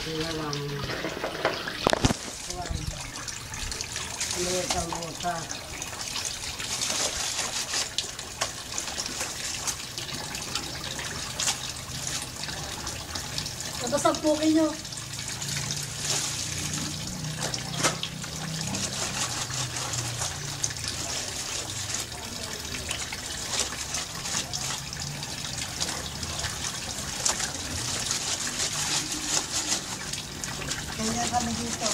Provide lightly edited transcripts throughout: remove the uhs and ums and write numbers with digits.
Sila lang. Luta-luta. Tapos ang pukin nyo. Ganyan kami dito.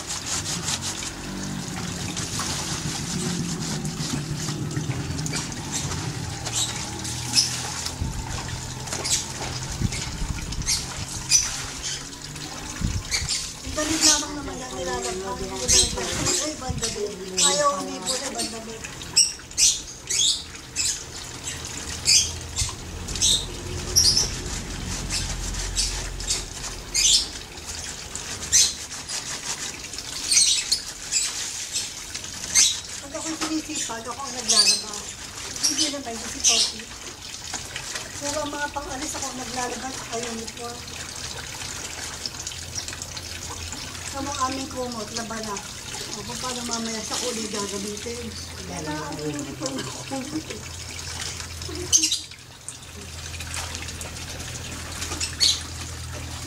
Dalit lamang naman yan nilalagay. Ay, bandabit. Ayaw, hindi po na bandabit. Pag ako'y sinisipag, ako ang naglalaba. Hindi na tayo si Poppy. Pero ang mga pang-alis ako ang naglalaba sa uniform. Kamang aming kumot, labana. O, paano mamaya sa uli gagamitin? Kaya ang uniform na kumot eh.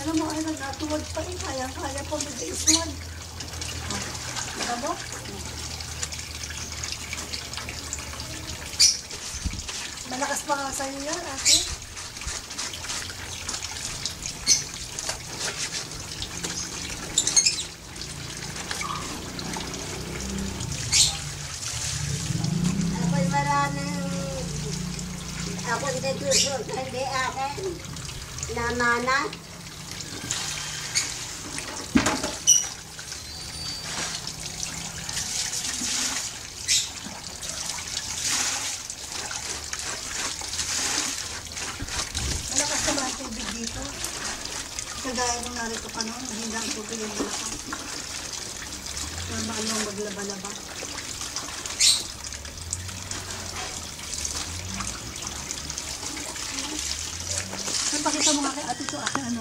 Alam mo, ay nagatuwad pa eh. Kaya pa mag-iswad. Alam mo? Malakas pa nga sa'yo yan, ate. Ako hindi tuso, hindi akin. Namana. Malakas naman ang tubig dito. Kagaya nung narito pa noon, hindi ang tubig yung malakas. Normal nung maglaba-laba.